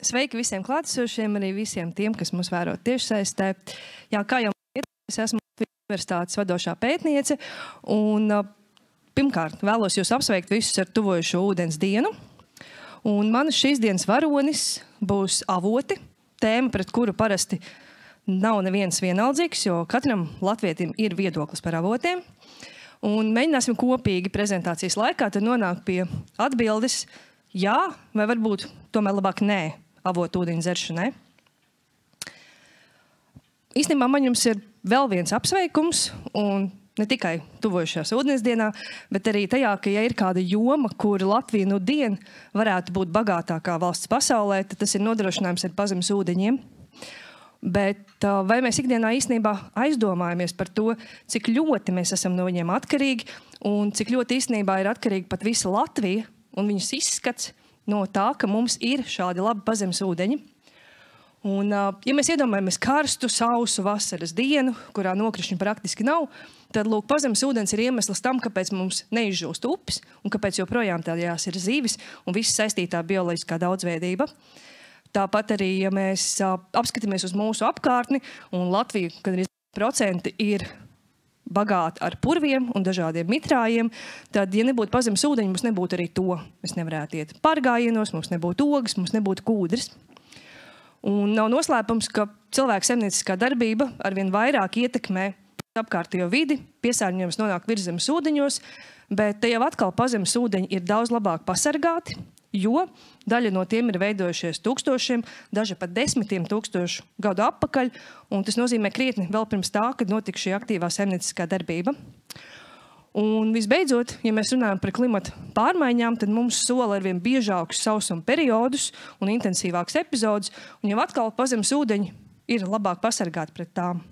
Sveiki visiem klātesošiem, arī visiem tiem, kas mūs vēro tiešsaistē. Jā, kā jau es esmu universitātes vadošā pētniece, un pirmkārt vēlos jūs apsveikt visus ar tuvojušo ūdens dienu. Un manas šīs dienas varonis būs avoti, tēma, pret kuru parasti nav neviens vienaldzīgs, jo katram latvietim ir viedoklis par avotiem. Un mēģināsim kopīgi prezentācijas laikā tad nonākt pie atbildes jā, vai varbūt tomēr labāk nē avotu ūdeņu dzeršanai. Īstenībā man jums ir vēl viens apsveikums, un ne tikai tuvojušās ūdens dienā, bet arī tajā, ka ja ir kāda joma, kur Latvija nu dien varētu būt bagātākā valsts pasaulē, tad tas ir nodrošinājums ar pazemes ūdeņiem. Bet vai mēs ikdienā īstenībā aizdomājamies par to, cik ļoti mēs esam no viņiem atkarīgi un cik ļoti īstenībā ir atkarīgi pat visa Latvija un viņas izskats no tā, ka mums ir šādi labi pazemes ūdeņi. Un, ja mēs iedomājamies karstu, sausu vasaras dienu, kurā nokrišņu praktiski nav, tad lūk, pazemes ūdens ir iemesls tam, kāpēc mums neizžūst upes un kāpēc joprojām tādās ir zīves un viss saistītā bioloģiskā daudzveidība. Tāpat arī, ja mēs apskatāmies uz mūsu apkārtni, un Latvija, kad arī 1% ir bagāta ar purviem un dažādiem mitrājiem, tad, ja nebūtu pazemes ūdeņi, mums nebūtu arī to. Mēs nevarētu iet pārgājienos, mums nebūtu ogas, mums nebūtu kūdras. Un nav noslēpums, ka cilvēka saimnieciskā darbība arvien vairāk ietekmē apkārtējo vidi, piesārņojums nonāk virszemes ūdeņos, bet te jau atkal pazemes ūdeņi ir daudz labāk pasargāti, jo daļa no tiem ir veidojušies tūkstošiem, daži pat 10 000 gadu atpakaļ, un tas nozīmē krietni vēl pirms tā, kad notika šī aktīvā saimnieciskā darbība. Un visbeidzot, ja mēs runājam par klimata pārmaiņām, tad mums sola arvien biežākus sausuma periodus un intensīvākus epizodus, un jau atkal pazemes ūdeņi ir labāk pasargāti pret tām.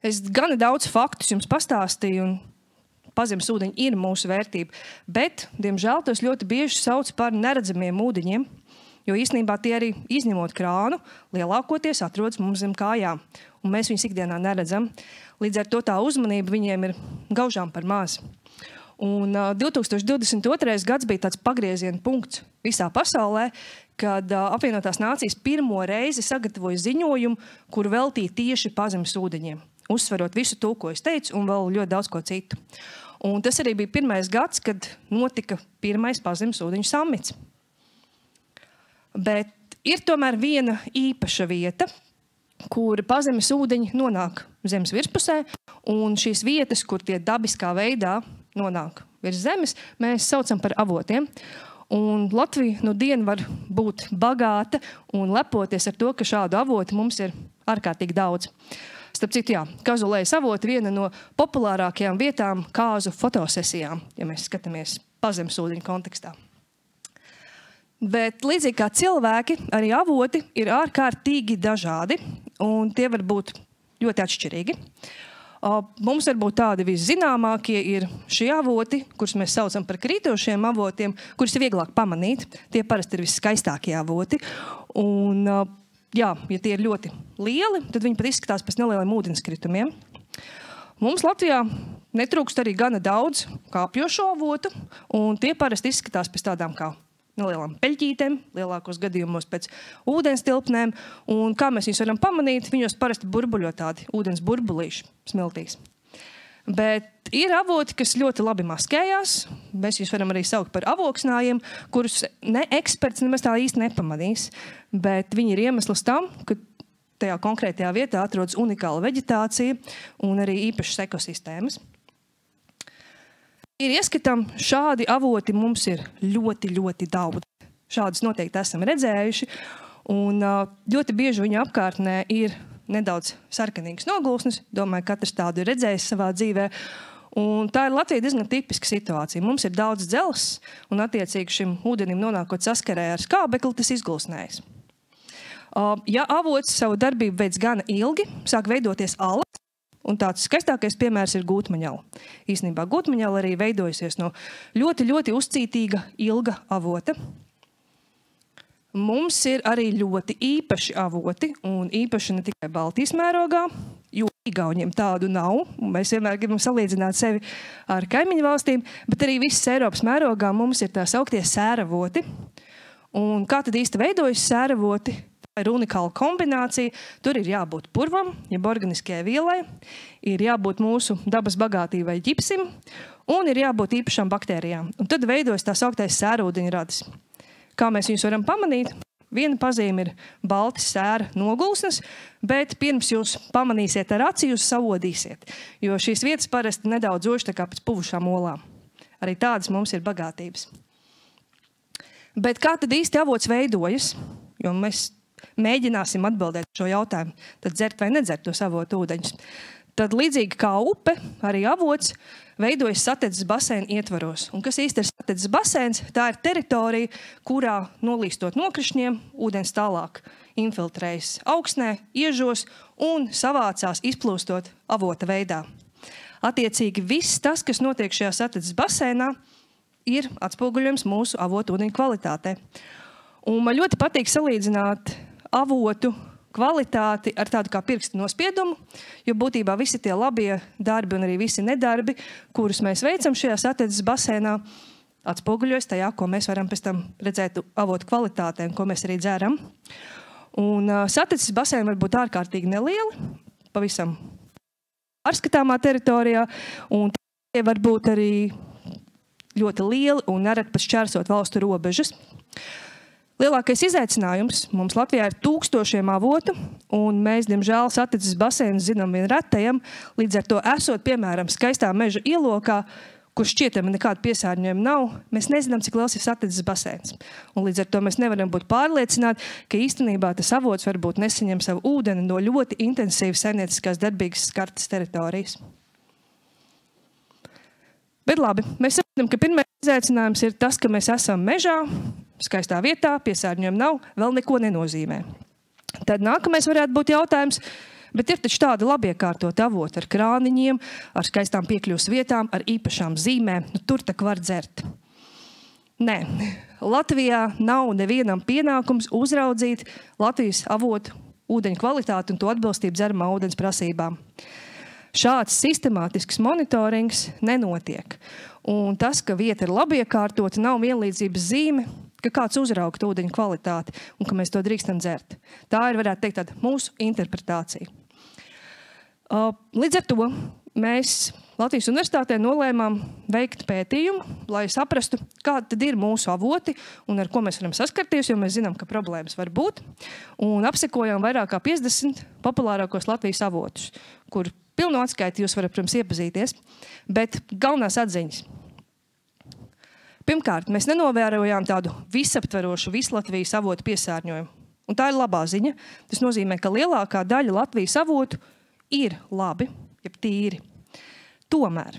Es gana daudz faktus jums pastāstīju, un pazemes ūdeņi ir mūsu vērtība, bet, diemžēl, tos ļoti bieži sauc par neredzamiem ūdeņiem, jo īstenībā tie arī izņemot krānu, lielākoties atrodas mums zem kājām, un mēs viņus ikdienā neredzam. Līdz ar to tā uzmanība viņiem ir gaužām par maz. Un 2022. gads bija tāds pagrieziena punkts visā pasaulē, kad apvienotās nācijas pirmo reizi sagatavoja ziņojumu, kuru veltīja tieši pazemes ūdeņiem, uzsverot visu to, ko es teicu, un vēl ļoti daudz ko citu. Un tas arī bija pirmais gads, kad notika pirmais pazemes ūdeņu samits. Bet ir tomēr viena īpaša vieta, kur pazemes ūdeņi nonāk zemes virspusē, un šīs vietas, kur tie dabiskā veidā nonāk virs zemes, mēs saucam par avotiem. Un Latvija nu dien var būt bagāta un lepoties ar to, ka šādu avotu mums ir ārkārtīgi daudz. Starp citu, jā, Kazulējas avoti viena no populārākajām vietām kāzu fotosesijām, ja mēs skatāmies pazemes ūdeņu kontekstā. Bet līdzīgi kā cilvēki, arī avoti ir ārkārtīgi dažādi, un tie var būt ļoti atšķirīgi. Mums varbūt tādi viszināmākie ir šie avoti, kurus mēs saucam par krītošiem avotiem, kurus ir vieglāk pamanīt. Tie parasti ir visskaistākie avoti. Un, jā, ja tie ir ļoti lieli, tad viņi pat izskatās pēc nelieliem ūdenskritumiem. Mums Latvijā netrūkst arī gana daudz kāpjošo avotu, un tie parasti izskatās pēc tādām kā nelielām peļķītēm, lielākos gadījumos pēc ūdens tilpnēm, un kā mēs viņus varam pamanīt, viņos parasti burbuļo tādi ūdens burbulīši smiltīs. Bet ir avoti, kas ļoti labi maskējās, mēs viņus varam arī saukt par avoksnājiem, kurus ne eksperts nemaz tā īsti nepamanīs, bet viņi ir iemesls tam, ka tajā konkrētajā vietā atrodas unikāla veģetācija un arī īpašas ekosistēmas. Ir ieskatām, šādi avoti mums ir ļoti, ļoti daudz. Šādus noteikti esam redzējuši, un ļoti bieži viņa apkārtnē ir nedaudz sarkanīgas nogulsnes. Domāju, katrs tādu ir redzējis savā dzīvē. Un tā ir Latvijai diezgan tipiska situācija. Mums ir daudz dzelzs, un attiecīgi šim ūdenim nonākot saskarē ar skābekli, tas izgulsnējas. Ja avots savu darbību veids gana ilgi, sāk veidoties alas, un tāds skaistākais piemērs ir gūtmaņala. Īstenībā gūtmaņala arī veidojusies no ļoti, ļoti uzcītīga ilga avota. Mums ir arī ļoti īpaši avoti, un īpaši ne tikai Baltijas mērogā, jo Igauniem tādu nav. Mēs vienmēr gribam salīdzināt sevi ar kaimiņu valstīm, bet arī visas Eiropas mērogā mums ir tā sauktie sēravoti. Un kā tad īsti veidojas sēravoti? Tā ir unikāla kombinācija. Tur ir jābūt purvam, jeb organiskajai vielai, ir jābūt mūsu dabas bagātībai ģipsim un ir jābūt īpašām baktērijām. Un tad veidojas tā sauktais sērūdeņradis. Kā mēs viņus varam pamanīt? Viena pazīme ir balti sēra nogulsnes, bet pirms jūs pamanīsiet ar aci, jūs saodīsiet, jo šīs vietas parasti nedaudz ož tā kā pēc puvušām olām. Arī tādas mums ir bagātības. Bet kā tad īsti avots veidojas? Jo mēs mēģināsim atbildēt šo jautājumu, tad dzert vai nedzert tos avotu ūdeņus. Tad līdzīgi kā upe, arī avots veidojas satedzes baseina ietvaros. Un kas īsti ir satedzes baseins? Tā ir teritorija, kurā nolīstot nokrišņiem, ūdens tālāk infiltrējas augsnē, iežos un savācās izplūstot avota veidā. Attiecīgi viss tas, kas notiek šajā satedzes baseinā, ir atspoguļojums mūsu avotu ūdeņu kvalitātē. Un man ļoti patīk salīdzināt avotu kvalitāti ar tādu kā pirksta nospiedumu, jo būtībā visi tie labie darbi un arī visi nedarbi, kurus mēs veicam šajā satedzes baseinā, atspoguļojas tajā, ko mēs varam pēc tam redzēt avotu kvalitātē un ko mēs arī dzeram. Un satedzes baseini var būt ārkārtīgi nelieli, pavisam pārskatāmā teritorijā, un tie var būt arī ļoti lieli un nereti pat šķērsot valstu robežas. Lielākais izaicinājums mums Latvijā ir tūkstošiem avotu, un mēs, diemžēl, satedzes baseinu zinām vien retajam, līdz ar to esot, piemēram, skaistā meža ielokā, kur šķietami nekāda piesārņojuma nav, mēs nezinām, cik liels ir satedzes baseins. Un līdz ar to mēs nevaram būt pārliecināti, ka īstenībā tas avots varbūt nesaņem savu ūdeni no ļoti intensīvas saimnieciskās darbīgas skartas teritorijas. Bet labi, mēs saprotam, ka pirmais izaicinājums ir tas, ka mēs esam mežā, skaistā vietā, piesārņojuma nav, vēl neko nenozīmē. Tad nākamais varētu būt jautājums, bet ir taču tādi labi iekārtoti avoti ar krāniņiem, ar skaistām piekļuvas vietām, ar īpašām zīmēm. Nu, tur tak var dzert. Nē, Latvijā nav nevienam pienākums uzraudzīt Latvijas avotu ūdeņu kvalitāti un to atbilstību dzeramā ūdens prasībām. Šāds sistemātisks monitorings nenotiek. Un tas, ka vieta ir labi iekārtota, nav vienlīdzības zīme, ka kāds uzraugt ūdeņu kvalitāti un ka mēs to drīkstam dzert. Tā ir, varētu teikt, tāda mūsu interpretācija. Līdz ar to mēs Latvijas universitātē nolēmām veikt pētījumu, lai saprastu, kādi tad ir mūsu avoti un ar ko mēs varam saskarties, jo mēs zinām, ka problēmas var būt. Un apsekojām vairāk kā 50 populārākos Latvijas avotus, kur pilnu atskaiti jūs varat, protams, iepazīties, bet galvenās atziņas. Pirmkārt, mēs nenovērojām tādu visaptverošu visu Latvijas avotu piesārņojumu. Un tā ir labā ziņa. Tas nozīmē, ka lielākā daļa Latvijas avotu ir labi, jeb tīri. Tomēr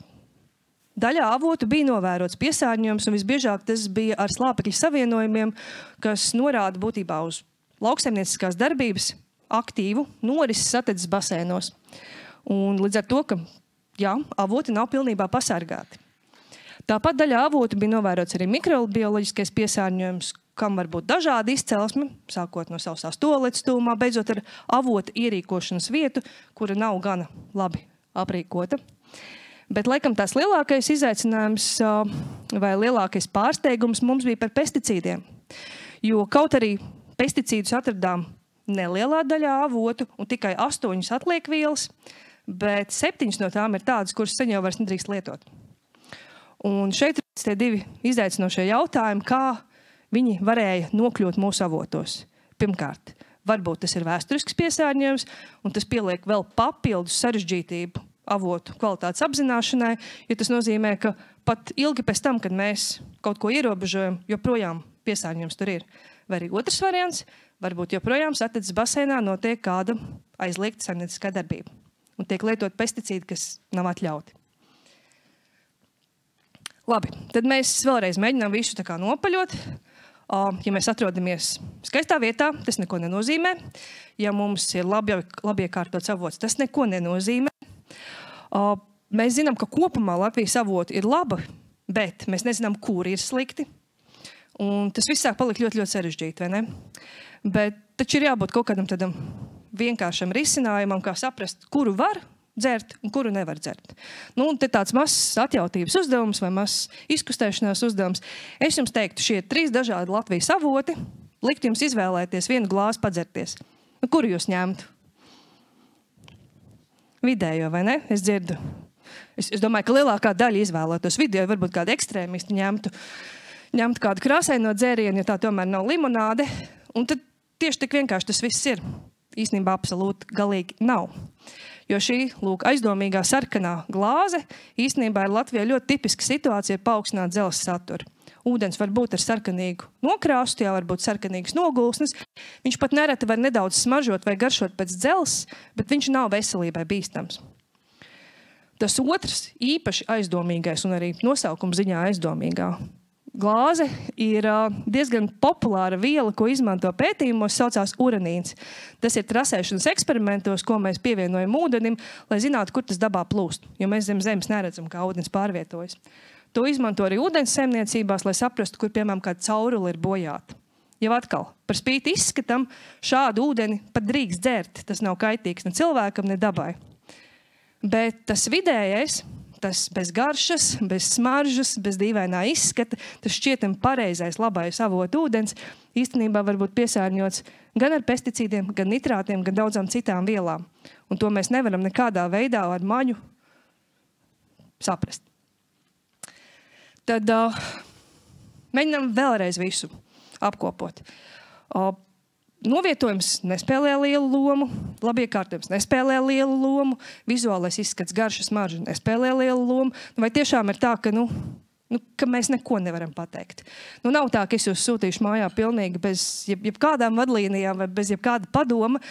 daļā avotu bija novērots piesārņojums, un visbiežāk tas bija ar slāpekļu savienojumiem, kas norāda būtībā uz lauksaimnieciskās darbības aktīvu norises satedzes baseinos. Un līdz ar to, ka jā, avoti nav pilnībā pasargāti. Tāpat daļā avotu bija novērots arī mikrobioloģiskais piesārņojums, kam var būt dažādi izcelsmi, sākot no sausās toaletes tūmā, beidzot ar avota ierīkošanas vietu, kura nav gana labi aprīkota. Bet, laikam, tās lielākais izaicinājums vai lielākais pārsteigums mums bija par pesticīdiem. Jo kaut arī pesticīdus atradām nelielā daļā avotu un tikai 8 atliekvielas, bet 7 no tām ir tādas, kuras sen jau vairs nedrīkst lietot. Un šeit ir tie 2 izaicinošie jautājumi, kā viņi varēja nokļūt mūsu avotos. Pirmkārt, varbūt tas ir vēsturisks piesārņojums, un tas pieliek vēl papildus sarežģītību avotu kvalitātes apzināšanai, jo tas nozīmē, ka pat ilgi pēc tam, kad mēs kaut ko ierobežojam, joprojām piesārņojums tur ir. Vai arī otrs variants, varbūt joprojām satedzes baseinā notiek kāda aizliegta saimnieciskā darbība un tiek lietot pesticīdi, kas nav atļauti. Labi, tad mēs vēlreiz mēģinām visu tā kā nopaļot. Ja mēs atrodamies skaistā vietā, tas neko nenozīmē. Ja mums ir labi iekārtots avots, tas neko nenozīmē. Mēs zinām, ka kopumā Latvijas avoti ir laba, bet mēs nezinām, kur ir slikti. Un tas viss sāk palikt ļoti, ļoti sarežģīti, vai ne? Bet taču ir jābūt kaut kādam tādam vienkāršam risinājumam, kā saprast, kuru var dzert un kuru nevar dzert. Nu, un te tāds mazs atjautības uzdevums vai mazs izkustēšanās uzdevums. Es jums teiktu, šie 3 dažādi Latvijas avoti, likt jums izvēlēties vienu glāzi padzerties. Nu, kuru jūs ņemtu? Vidējo, vai ne? Es dzirdu. Es domāju, ka lielākā daļa izvēlētos vidējo, varbūt kādi ekstrēmisti ņemtu kādu krāsaino dzērienu, jo tā tomēr nav limonāde. Un tad tieši tik vienkārši tas viss ir. Īstenībā absolūti galīgi nav. Jo šī, lūk, aizdomīgā sarkanā glāze īstenībā ir Latvijā ļoti tipiska situācija ar paaugstinātu dzelzs saturu. Ūdens var būt ar sarkanīgu nokrāstu, tajā var būt sarkanīgas nogulsnes. Viņš pat nereti var nedaudz smaržot vai garšot pēc dzelzs, bet viņš nav veselībai bīstams. Tas otrs īpaši aizdomīgais un arī nosaukuma ziņā aizdomīgā glāze ir diezgan populāra viela, ko izmanto pētījumos, saucās uranīns. Tas ir trasēšanas eksperimentos, ko mēs pievienojam ūdenim, lai zinātu, kur tas dabā plūst, jo mēs zem zemes neredzam, kā ūdens pārvietojas. To izmanto arī ūdens saimniecībās, lai saprastu, kur, piemēram, kāda caurule ir bojāta. Jau atkal, par spīti izskatam, šādu ūdeni pat drīkst dzert. Tas nav kaitīgs ne cilvēkam, ne dabai. Bet tas vidējais, tas bez garšas, bez smaržas, bez dīvainā izskata, tas šķietam pareizais, labais avotu ūdens, īstenībā var būt piesārņots gan ar pesticīdiem, gan nitrātiem, gan daudzām citām vielām. Un to mēs nevaram nekādā veidā ar maņu saprast. Tad mēģinām vēlreiz visu apkopot. Novietojums nespēlē lielu lomu, labiekārtojums nespēlē lielu lomu, vizuālais izskats, garšas, smarža nespēlē lielu lomu. Vai tiešām ir tā, ka mēs neko nevaram pateikt? Nav tā, ka es jūs sūtīšu mājā pilnīgi bez jebkādām vadlīnijām vai bez jebkāda padoma.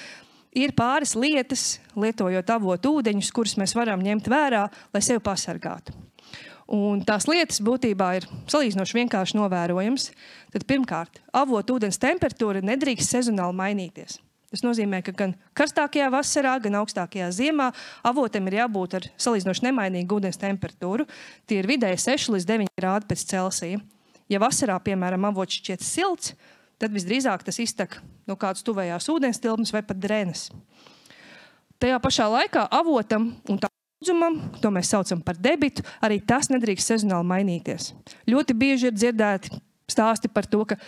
Ir pāris lietas, lietojot avotu ūdeņus, kurus mēs varam ņemt vērā, lai sevi pasargātu. Un tās lietas būtībā ir salīdzinoši vienkārši novērojams. Tad pirmkārt, avotu ūdens temperatūra nedrīkst sezonāli mainīties. Tas nozīmē, ka gan karstākajā vasarā, gan augstākajā ziemā avotam ir jābūt ar salīdzinoši nemainīgu ūdens temperatūru. Tie ir vidēji 6 līdz 9 grādi pēc Celsija. Ja vasarā, piemēram, avots šķiet silts, tad visdrīzāk tas iztek no kādas tuvējās ūdens tilpnes vai pat drenes. Tajā pašā laikā avotam un tā daudzumam, to mēs saucam par debitu, arī tas nedrīkst sezonāli mainīties. Ļoti bieži ir dzirdēti stāsti par to, ka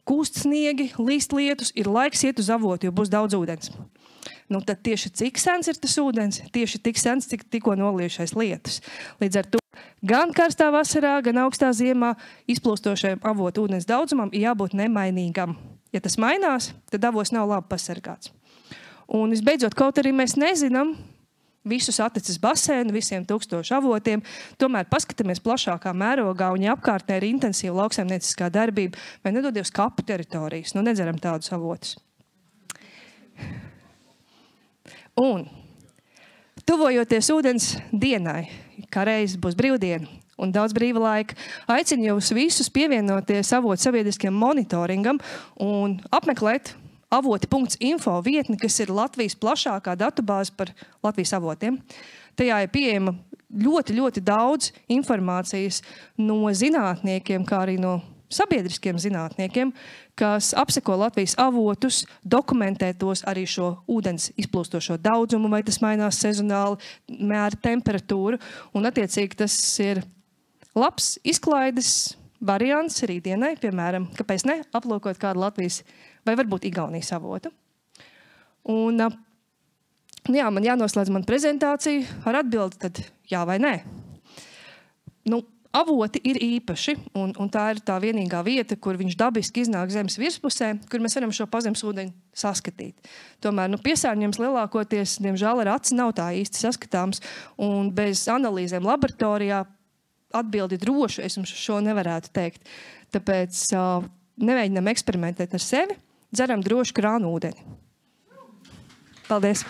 kūst sniegi, līst lietus, ir laiks iet uz avotu, jo būs daudz ūdens. Tad tieši cik sens ir tas ūdens? Tieši tik sens, cik tikko noliejušais lietus. Līdz ar to gan karstā vasarā, gan augstā ziemā izplūstošajam avotu ūdens daudzumam ir jābūt nemainīgam. Ja tas mainās, tad avos nav labi pasargāts. Un visbeidzot, kaut arī mēs nezinām visus atticis basēnu, visiem 1000 avotiem. Tomēr paskatāmies plašākā mērogā, un ja apkārtnē ir intensīva lauksaimnieciskā darbība, vai nedodies kapu teritorijas, nedzeram tādus avotus. Un tuvojoties ūdens dienai, kā reiz būs brīvdiena un daudz brīva laika, aicinu jūs visus pievienoties avotu sabiedriskiem monitoringam un apmeklēt avoti.info vietni, kas ir Latvijas plašākā datubāze par Latvijas avotiem. Tajā ir pieejama ļoti, ļoti daudz informācijas no zinātniekiem, kā arī no sabiedriskiem zinātniekiem, kas apseko Latvijas avotus, dokumentē tos arī šo ūdens izplūstošo daudzumu, vai tas mainās sezonāli, mēra temperatūru. Un attiecīgi tas ir labs izklaides variants rītdienai, piemēram, kāpēc ne aplūkot kādu Latvijas vai varbūt Igaunijas avotu. Un, man jānoslēdz man prezentācija ar atbildi, tad jā vai nē. Avoti ir īpaši, un tā ir tā vienīgā vieta, kur viņš dabiski iznāk zemes virspusē, kur mēs varam šo pazemsūdeņu saskatīt. Tomēr piesārņojums lielākoties, diemžēl, ar aci nav tā īsti saskatāms, un bez analīzēm laboratorijā atbildi drošu es jums šo nevarētu teikt. Tāpēc nemēģinām eksperimentēt ar sevi, dzeram drošu krānu ūdeni. Paldies!